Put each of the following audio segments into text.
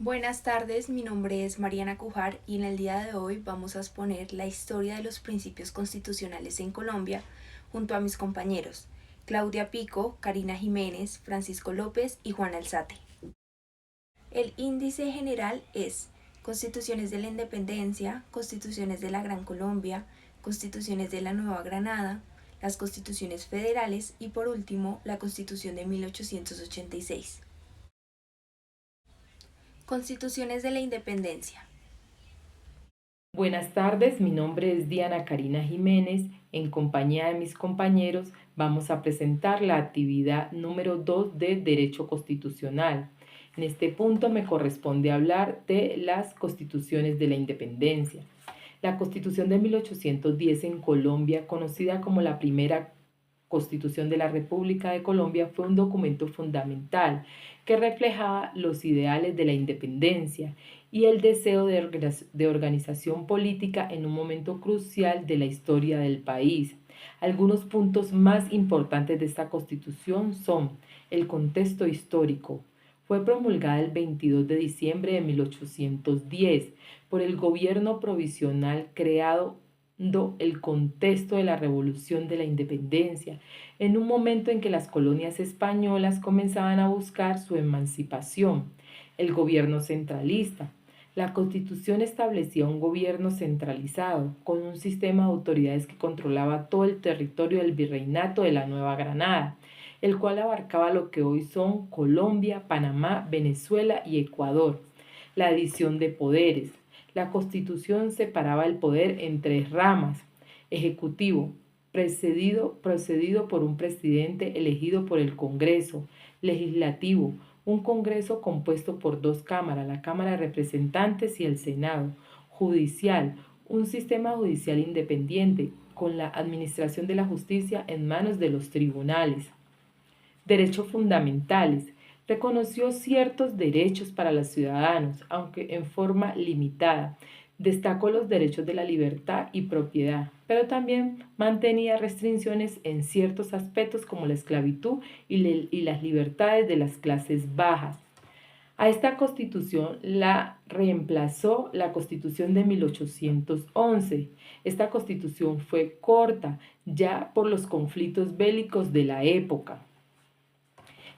Buenas tardes, mi nombre es Mariana Cujar y en el día de hoy vamos a exponer la historia de los principios constitucionales en Colombia junto a mis compañeros Claudia Pico, Karina Jiménez, Francisco López y Juan Alzate. El índice general es Constituciones de la Independencia, Constituciones de la Gran Colombia, Constituciones de la Nueva Granada, las Constituciones Federales y por último la Constitución de 1886. Constituciones de la Independencia. Buenas tardes, mi nombre es Diana Karina Jiménez. En compañía de mis compañeros vamos a presentar la actividad número 2 de Derecho Constitucional. En este punto me corresponde hablar de las constituciones de la independencia. La Constitución de 1810 en Colombia, conocida como la primera Constitución de la República de Colombia, fue un documento fundamental que reflejaba los ideales de la independencia y el deseo de organización política en un momento crucial de la historia del país. Algunos puntos más importantes de esta Constitución son el contexto histórico. Fue promulgada el 22 de diciembre de 1810 por el gobierno provisional creado el contexto de la Revolución de la Independencia, en un momento en que las colonias españolas comenzaban a buscar su emancipación. El gobierno centralista. La Constitución establecía un gobierno centralizado, con un sistema de autoridades que controlaba todo el territorio del virreinato de la Nueva Granada, el cual abarcaba lo que hoy son Colombia, Panamá, Venezuela y Ecuador. La división de poderes. La Constitución separaba el poder en tres ramas: ejecutivo, procedido por un presidente elegido por el Congreso; legislativo, un Congreso compuesto por dos cámaras, la Cámara de Representantes y el Senado; judicial, un sistema judicial independiente, con la administración de la justicia en manos de los tribunales. Derechos fundamentales. Reconoció ciertos derechos para los ciudadanos, aunque en forma limitada. Destacó los derechos de la libertad y propiedad, pero también mantenía restricciones en ciertos aspectos como la esclavitud y las libertades de las clases bajas. A esta constitución la reemplazó la constitución de 1811. Esta constitución fue corta ya por los conflictos bélicos de la época.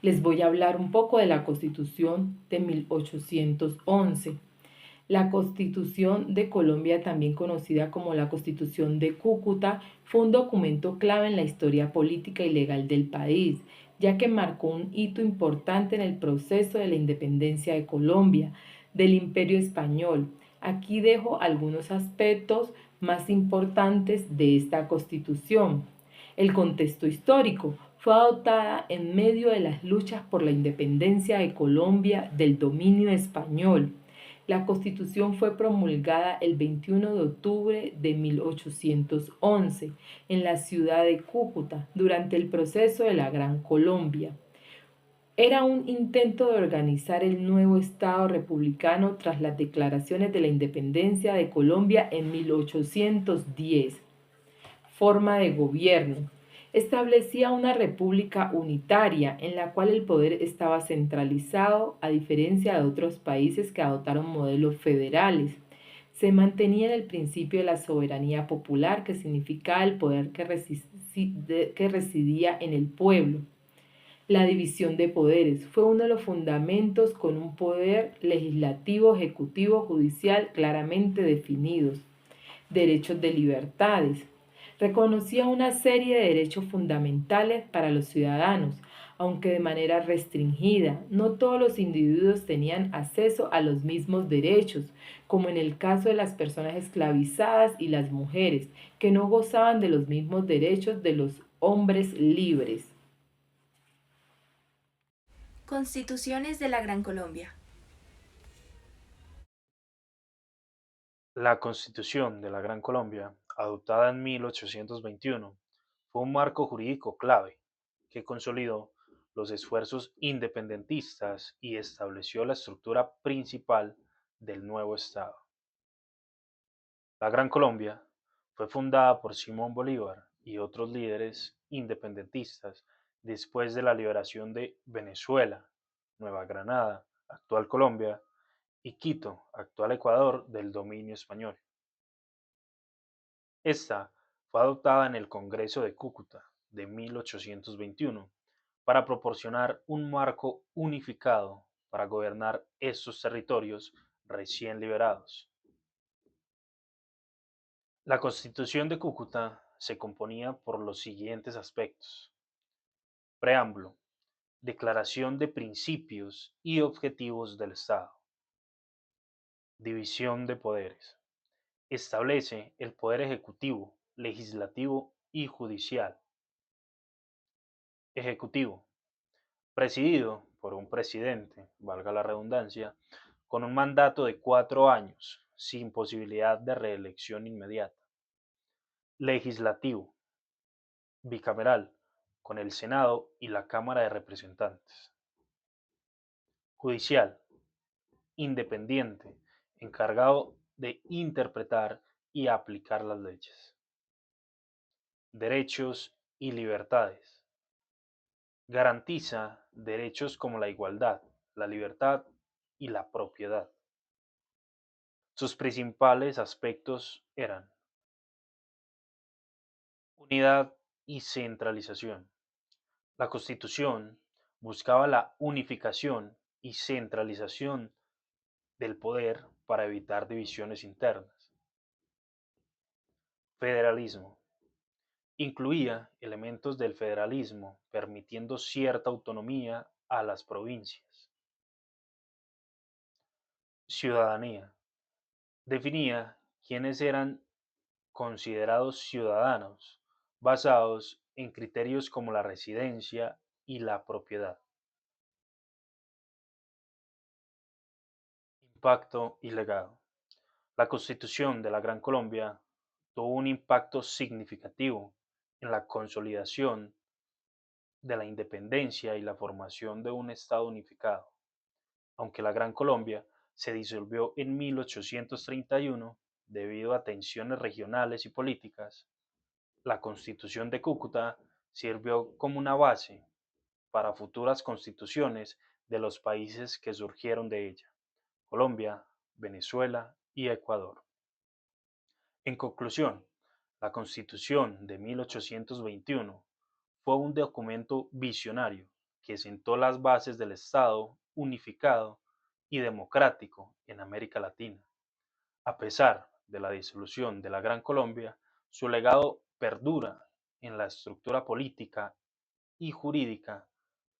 Les voy a hablar un poco de la Constitución de 1811. La Constitución de Colombia, también conocida como la Constitución de Cúcuta, fue un documento clave en la historia política y legal del país, ya que marcó un hito importante en el proceso de la independencia de Colombia del Imperio Español. Aquí dejo algunos aspectos más importantes de esta Constitución. El contexto histórico. Fue adoptada en medio de las luchas por la independencia de Colombia del dominio español. La Constitución fue promulgada el 21 de octubre de 1811 en la ciudad de Cúcuta durante el proceso de la Gran Colombia. Era un intento de organizar el nuevo Estado republicano tras las declaraciones de la independencia de Colombia en 1810. Forma de gobierno. Establecía una república unitaria en la cual el poder estaba centralizado, a diferencia de otros países que adoptaron modelos federales. Se mantenía el principio de la soberanía popular, que significaba el poder que residía en el pueblo. La división de poderes fue uno de los fundamentos, con un poder legislativo, ejecutivo, judicial claramente definidos. Derechos de libertades. Reconocía una serie de derechos fundamentales para los ciudadanos, aunque de manera restringida. No todos los individuos tenían acceso a los mismos derechos, como en el caso de las personas esclavizadas y las mujeres, que no gozaban de los mismos derechos de los hombres libres. Constituciones de la Gran Colombia. La Constitución de la Gran Colombia, adoptada en 1821, fue un marco jurídico clave que consolidó los esfuerzos independentistas y estableció la estructura principal del nuevo Estado. La Gran Colombia fue fundada por Simón Bolívar y otros líderes independentistas después de la liberación de Venezuela, Nueva Granada, actual Colombia, y Quito, actual Ecuador, del dominio español. Esta fue adoptada en el Congreso de Cúcuta de 1821 para proporcionar un marco unificado para gobernar estos territorios recién liberados. La Constitución de Cúcuta se componía por los siguientes aspectos: preámbulo, declaración de principios y objetivos del Estado, división de poderes, establece el poder ejecutivo, legislativo y judicial. Ejecutivo, presidido por un presidente, valga la redundancia, con un mandato de 4 años, sin posibilidad de reelección inmediata. Legislativo, bicameral, con el Senado y la Cámara de Representantes. Judicial, independiente, encargado de interpretar y aplicar las leyes. Derechos y libertades. Garantiza derechos como la igualdad, la libertad y la propiedad. Sus principales aspectos eran unidad y centralización. La Constitución buscaba la unificación y centralización del poder para evitar divisiones internas. Federalismo. Incluía elementos del federalismo, permitiendo cierta autonomía a las provincias. Ciudadanía. Definía quiénes eran considerados ciudadanos, basados en criterios como la residencia y la propiedad. Impacto y legado. La Constitución de la Gran Colombia tuvo un impacto significativo en la consolidación de la independencia y la formación de un Estado unificado. Aunque la Gran Colombia se disolvió en 1831 debido a tensiones regionales y políticas, la Constitución de Cúcuta sirvió como una base para futuras constituciones de los países que surgieron de ella: Colombia, Venezuela y Ecuador. En conclusión, la Constitución de 1821 fue un documento visionario que sentó las bases del Estado unificado y democrático en América Latina. A pesar de la disolución de la Gran Colombia, su legado perdura en la estructura política y jurídica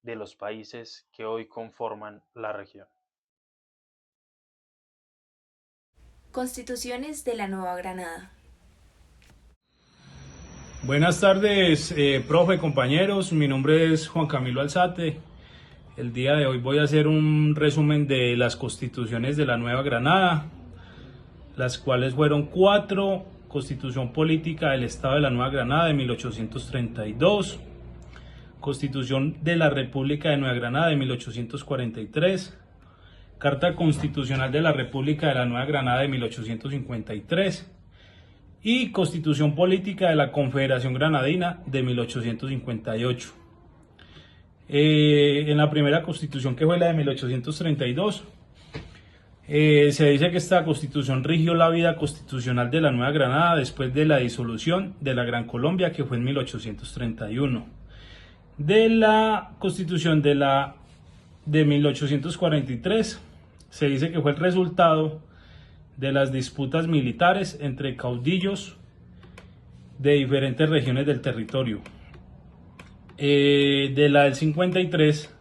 de los países que hoy conforman la región. Constituciones de la Nueva Granada. Buenas tardes, profe, compañeros. Mi nombre es Juan Camilo Alzate. El día de hoy voy a hacer un resumen de las constituciones de la Nueva Granada, las cuales fueron 4: Constitución Política del Estado de la Nueva Granada de 1832, Constitución de la República de Nueva Granada de 1843, Carta Constitucional de la República de la Nueva Granada de 1853 y Constitución Política de la Confederación Granadina de 1858. En la primera constitución, que fue la de 1832, se dice que esta constitución rigió la vida constitucional de la Nueva Granada después de la disolución de la Gran Colombia, que fue en 1831. De la constitución de 1843 se dice que fue el resultado de las disputas militares entre caudillos de diferentes regiones del territorio. De la del 53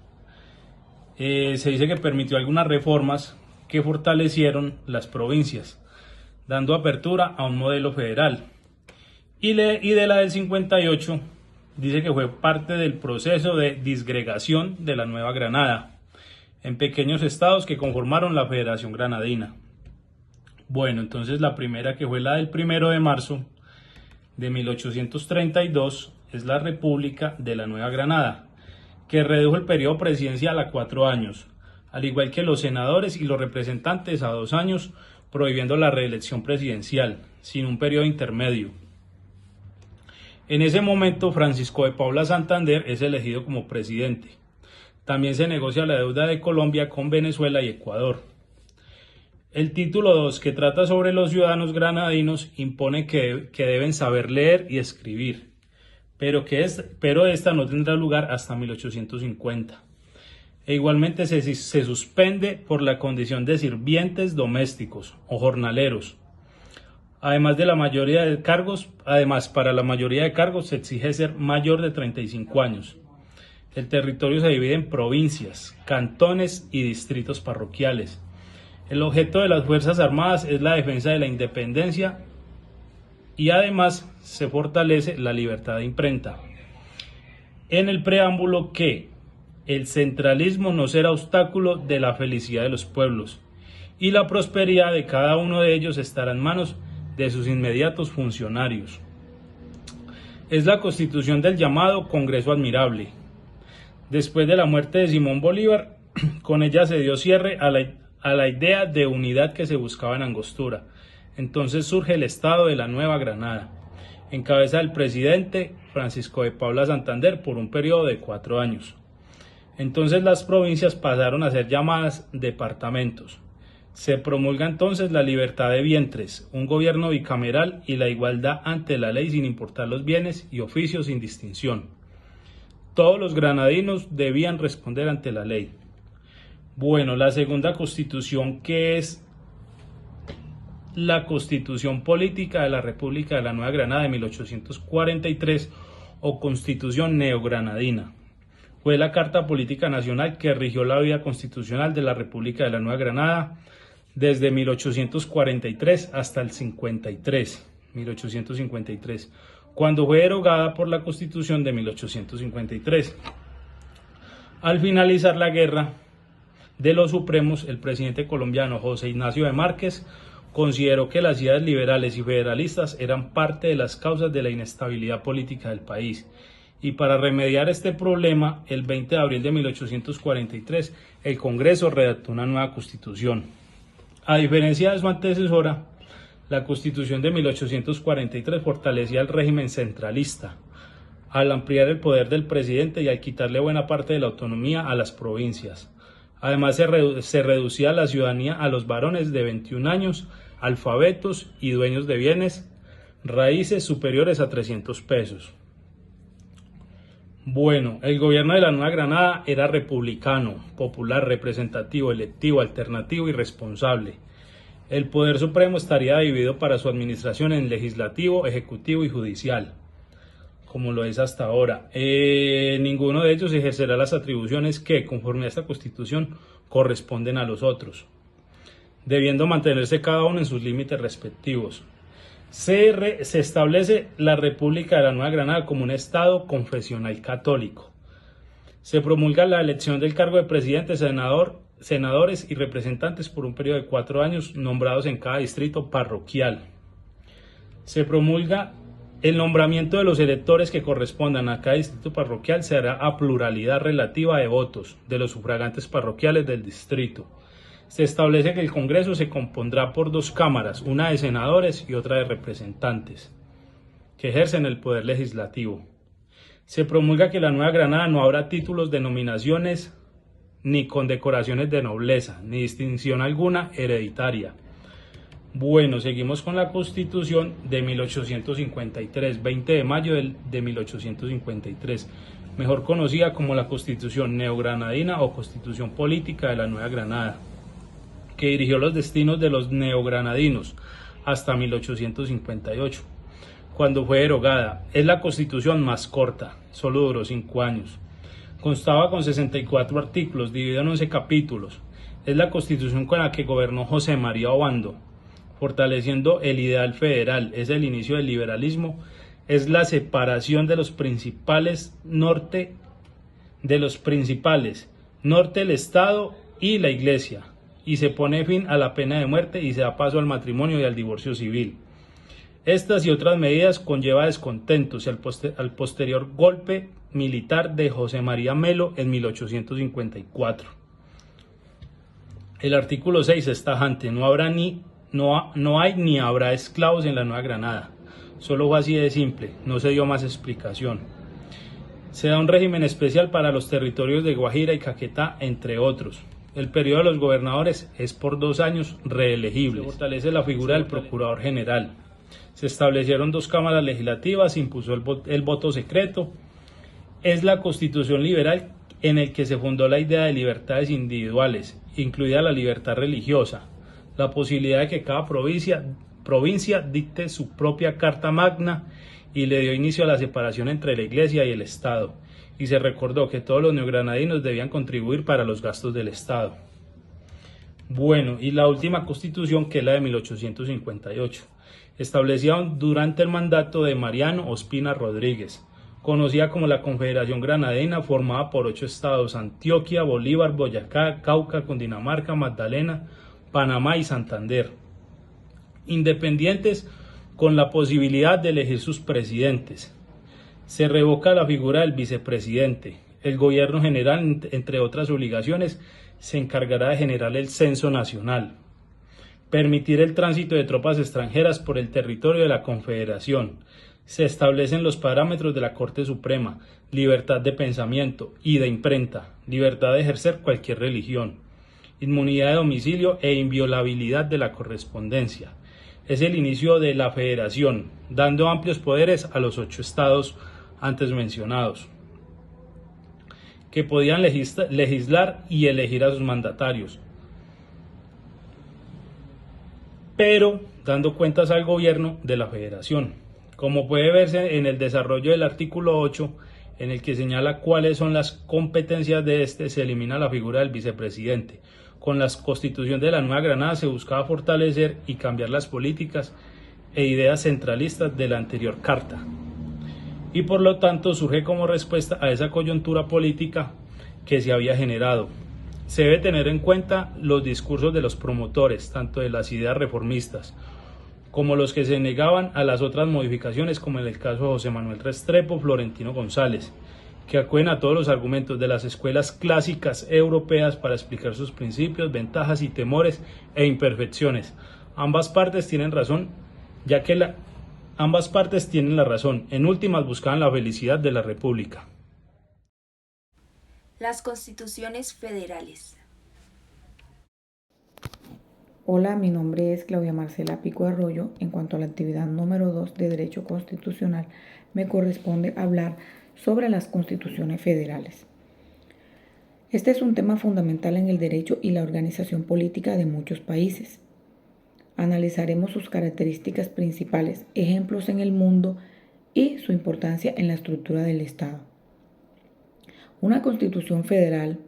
se dice que permitió algunas reformas que fortalecieron las provincias, dando apertura a un modelo federal. Y de la del 58 dice que fue parte del proceso de disgregación de la Nueva Granada en pequeños estados que conformaron la Federación Granadina. Bueno, entonces la primera, que fue la del 1 de marzo de 1832, es la República de la Nueva Granada, que redujo el periodo presidencial a 4 años, al igual que los senadores y los representantes a 2 años, prohibiendo la reelección presidencial, sin un periodo intermedio. En ese momento, Francisco de Paula Santander es elegido como presidente. También se negocia la deuda de Colombia con Venezuela y Ecuador. El título 2, que trata sobre los ciudadanos granadinos, impone que deben saber leer y escribir, pero esta no tendrá lugar hasta 1850. E igualmente se suspende por la condición de sirvientes domésticos o jornaleros. Además, para la mayoría de cargos se exige ser mayor de 35 años. El territorio se divide en provincias, cantones y distritos parroquiales. El objeto de las Fuerzas Armadas es la defensa de la independencia y además se fortalece la libertad de imprenta. En el preámbulo que el centralismo no será obstáculo de la felicidad de los pueblos y la prosperidad de cada uno de ellos estará en manos de sus inmediatos funcionarios. Es la constitución del llamado Congreso Admirable. Después de la muerte de Simón Bolívar, con ella se dio cierre a la idea de unidad que se buscaba en Angostura. Entonces surge el Estado de la Nueva Granada, en cabeza del presidente Francisco de Paula Santander por un periodo de 4 años. Entonces las provincias pasaron a ser llamadas departamentos. Se promulga entonces la libertad de vientres, un gobierno bicameral y la igualdad ante la ley sin importar los bienes y oficios sin distinción. Todos los granadinos debían responder ante la ley. Bueno, la segunda constitución, que es la Constitución Política de la República de la Nueva Granada de 1843 o Constitución Neogranadina. Fue la Carta Política Nacional que rigió la vida constitucional de la República de la Nueva Granada desde 1843 hasta el 1853, cuando fue derogada por la Constitución de 1853. Al finalizar la Guerra de los Supremos, el presidente colombiano José Ignacio de Márquez consideró que las ideas liberales y federalistas eran parte de las causas de la inestabilidad política del país. Y para remediar este problema, el 20 de abril de 1843, el Congreso redactó una nueva constitución. A diferencia de su antecesora, la Constitución de 1843 fortalecía el régimen centralista, al ampliar el poder del presidente y al quitarle buena parte de la autonomía a las provincias. Además, se reducía la ciudadanía a los varones de 21 años, alfabetos y dueños de bienes raíces superiores a 300 pesos. Bueno, el gobierno de la Nueva Granada era republicano, popular, representativo, electivo, alternativo y responsable. El poder supremo estaría dividido para su administración en legislativo, ejecutivo y judicial, como lo es hasta ahora. Ninguno de ellos ejercerá las atribuciones que, conforme a esta Constitución, corresponden a los otros, debiendo mantenerse cada uno en sus límites respectivos. Se establece la República de la Nueva Granada como un Estado confesional católico. Se promulga la elección del cargo de presidente, senadores y representantes por un periodo de 4 años nombrados en cada distrito parroquial. Se promulga el nombramiento de los electores que correspondan a cada distrito parroquial. Se hará a pluralidad relativa de votos de los sufragantes parroquiales del distrito. Se establece que el Congreso se compondrá por 2 cámaras, una de senadores y otra de representantes, que ejercen el poder legislativo. Se promulga que en la Nueva Granada no habrá títulos, denominaciones, ni condecoraciones de nobleza, ni distinción alguna hereditaria. Bueno, seguimos con la Constitución de 1853, 20 de mayo de 1853, mejor conocida como la Constitución Neogranadina o Constitución Política de la Nueva Granada, que dirigió los destinos de los neogranadinos hasta 1858, cuando fue derogada. Es la constitución más corta, solo duró 5 años. Constaba con 64 artículos, dividido en 11 capítulos. Es la constitución con la que gobernó José María Obando, fortaleciendo el ideal federal. Es el inicio del liberalismo, es la separación de los principales, norte el Estado y la Iglesia, y se pone fin a la pena de muerte y se da paso al matrimonio y al divorcio civil. Estas y otras medidas conlleva descontentos al posterior golpe militar de José María Melo en 1854. El artículo 6 es tajante: no hay ni habrá esclavos en la Nueva Granada. Solo fue así de simple, no se dio más explicación. Se da un régimen especial para los territorios de Guajira y Caquetá, entre otros. El periodo de los gobernadores es por 2 años reelegibles. Se fortalece la figura del procurador general. Se establecieron 2 cámaras legislativas, se impuso el voto secreto. Es la constitución liberal en el que se fundó la idea de libertades individuales, incluida la libertad religiosa, la posibilidad de que cada provincia dicte su propia carta magna, y le dio inicio a la separación entre la Iglesia y el Estado, y se recordó que todos los neogranadinos debían contribuir para los gastos del Estado. Bueno, y la última constitución, que es la de 1858, establecida durante el mandato de Mariano Ospina Rodríguez, conocida como la Confederación Granadina, formada por 8 estados: Antioquia, Bolívar, Boyacá, Cauca, Cundinamarca, Magdalena, Panamá y Santander, independientes, con la posibilidad de elegir sus presidentes. Se revoca la figura del vicepresidente. El gobierno general, entre otras obligaciones, se encargará de generar el censo nacional, permitir el tránsito de tropas extranjeras por el territorio de la Confederación. Se establecen los parámetros de la Corte Suprema: libertad de pensamiento y de imprenta, libertad de ejercer cualquier religión, inmunidad de domicilio e inviolabilidad de la correspondencia. Es el inicio de la federación, dando amplios poderes a los 8 estados antes mencionados, que podían legislar y elegir a sus mandatarios, pero dando cuentas al gobierno de la federación. Como puede verse en el desarrollo del artículo 8, en el que señala cuáles son las competencias de este, se elimina la figura del vicepresidente. Con la constitución de la Nueva Granada se buscaba fortalecer y cambiar las políticas e ideas centralistas de la anterior carta, y por lo tanto surge como respuesta a esa coyuntura política que se había generado. Se debe tener en cuenta los discursos de los promotores, tanto de las ideas reformistas como los que se negaban a las otras modificaciones, como en el caso de José Manuel Restrepo, Florentino González, que acuden a todos los argumentos de las escuelas clásicas europeas para explicar sus principios, ventajas y temores e imperfecciones. Ambas partes tienen razón, ambas partes tienen la razón. En últimas, buscaban la felicidad de la República. Las constituciones federales. Hola, mi nombre es Claudia Marcela Pico Arroyo. En cuanto a la actividad número 2 de Derecho Constitucional, me corresponde hablar sobre las constituciones federales. Este es un tema fundamental en el derecho y la organización política de muchos países. Analizaremos sus características principales, ejemplos en el mundo y su importancia en la estructura del Estado. Una constitución federal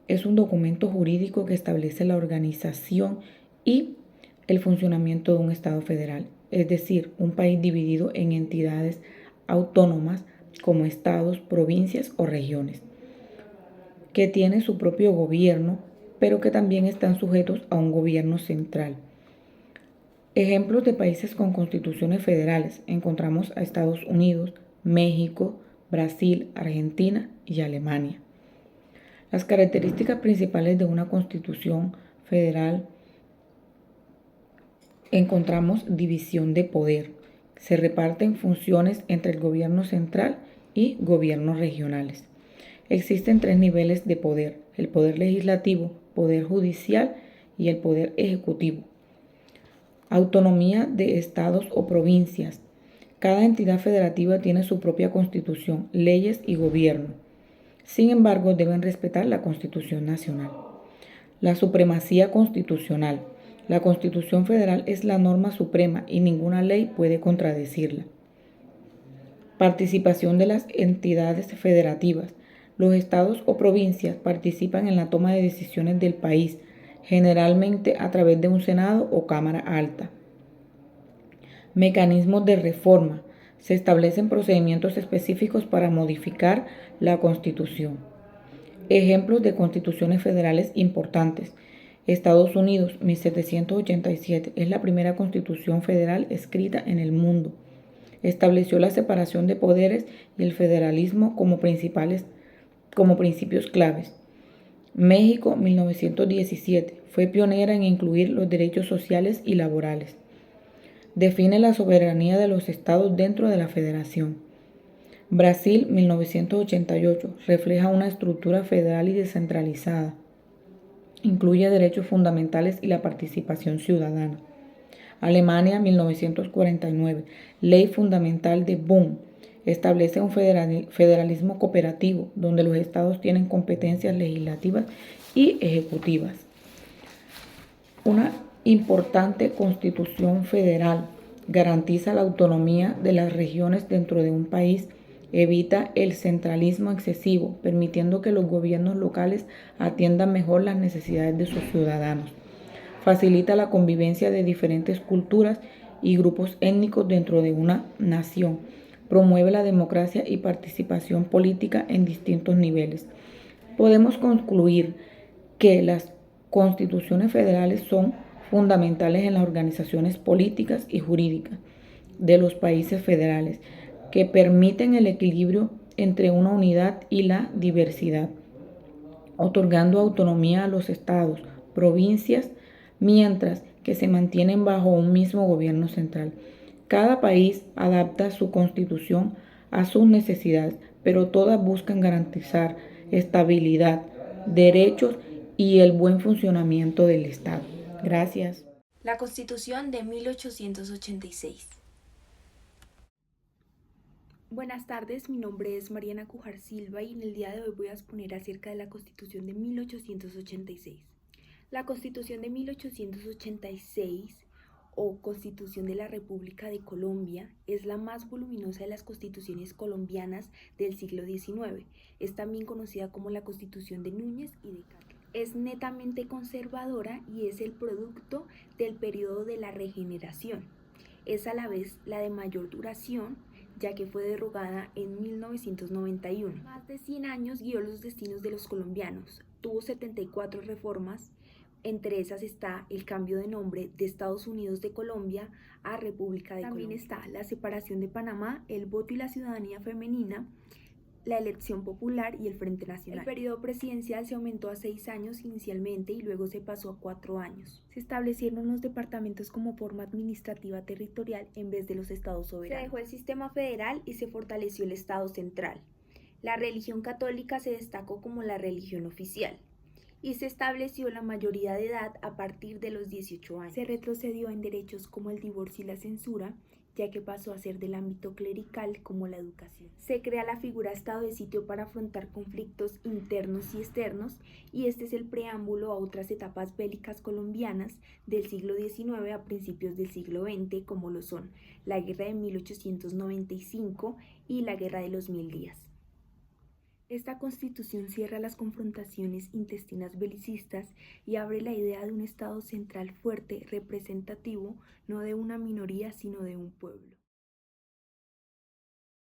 es un documento jurídico que establece la organización y el funcionamiento de un Estado federal, es decir, un país dividido en entidades autónomas como estados, provincias o regiones, que tiene su propio gobierno, pero que también están sujetos a un gobierno central. Ejemplos de países con constituciones federales: encontramos a Estados Unidos, México, Brasil, Argentina y Alemania. Las características principales de una constitución federal: encontramos división de poder. Se reparten funciones entre el gobierno central y gobiernos regionales. Existen 3 niveles de poder: el poder legislativo, poder judicial y el poder ejecutivo. Autonomía de estados o provincias. Cada entidad federativa tiene su propia constitución, leyes y gobierno. Sin embargo, deben respetar la Constitución Nacional. La supremacía constitucional. La Constitución Federal es la norma suprema y ninguna ley puede contradecirla. Participación de las entidades federativas. Los estados o provincias participan en la toma de decisiones del país, generalmente a través de un Senado o Cámara Alta. Mecanismos de reforma. Se establecen procedimientos específicos para modificar la Constitución. Ejemplos de constituciones federales importantes. Estados Unidos, 1787, es la primera constitución federal escrita en el mundo. Estableció la separación de poderes y el federalismo como principios claves. México, 1917, fue pionera en incluir los derechos sociales y laborales. Define la soberanía de los estados dentro de la federación. Brasil, 1988, refleja una estructura federal y descentralizada. Incluye derechos fundamentales y la participación ciudadana. Alemania, 1949. Ley Fundamental de Bonn. Establece un federalismo cooperativo, donde los estados tienen competencias legislativas y ejecutivas. Una importante constitución federal garantiza la autonomía de las regiones dentro de un país, evita el centralismo excesivo, permitiendo que los gobiernos locales atiendan mejor las necesidades de sus ciudadanos. Facilita la convivencia de diferentes culturas y grupos étnicos dentro de una nación. Promueve la democracia y participación política en distintos niveles. Podemos concluir que las constituciones federales son fundamentales en las organizaciones políticas y jurídicas de los países federales, que permiten el equilibrio entre una unidad y la diversidad, otorgando autonomía a los estados, provincias, mientras que se mantienen bajo un mismo gobierno central. Cada país adapta su constitución a sus necesidades, pero todas buscan garantizar estabilidad, derechos y el buen funcionamiento del Estado. Gracias. La Constitución de 1886. Buenas tardes, mi nombre es Mariana Cujar Silva y en el día de hoy voy a exponer acerca de la Constitución de 1886. La Constitución de 1886 o Constitución de la República de Colombia es la más voluminosa de las constituciones colombianas del siglo XIX. Es también conocida como la Constitución de Núñez y de Cáceres. Es netamente conservadora y es el producto del periodo de la regeneración. Es a la vez la de mayor duración, ya que fue derogada en 1991. Más de 100 años guió los destinos de los colombianos. Tuvo 74 reformas. Entre esas está el cambio de nombre de Estados Unidos de Colombia a República de Colombia. También está la separación de Panamá, el voto y la ciudadanía femenina, la elección popular y el Frente Nacional. El periodo presidencial se aumentó a 6 años inicialmente y luego se pasó a 4 años. Se establecieron los departamentos como forma administrativa territorial en vez de los estados soberanos. Se dejó el sistema federal y se fortaleció el estado central. La religión católica se destacó como la religión oficial y se estableció la mayoría de edad a partir de los 18 años. Se retrocedió en derechos como el divorcio y la censura, ya que pasó a ser del ámbito clerical como la educación. Se crea la figura Estado de sitio para afrontar conflictos internos y externos, y este es el preámbulo a otras etapas bélicas colombianas del siglo XIX a principios del siglo XX, como lo son la Guerra de 1895 y la Guerra de los 1000 días. Esta constitución cierra las confrontaciones intestinas belicistas y abre la idea de un Estado central fuerte, representativo, no de una minoría, sino de un pueblo.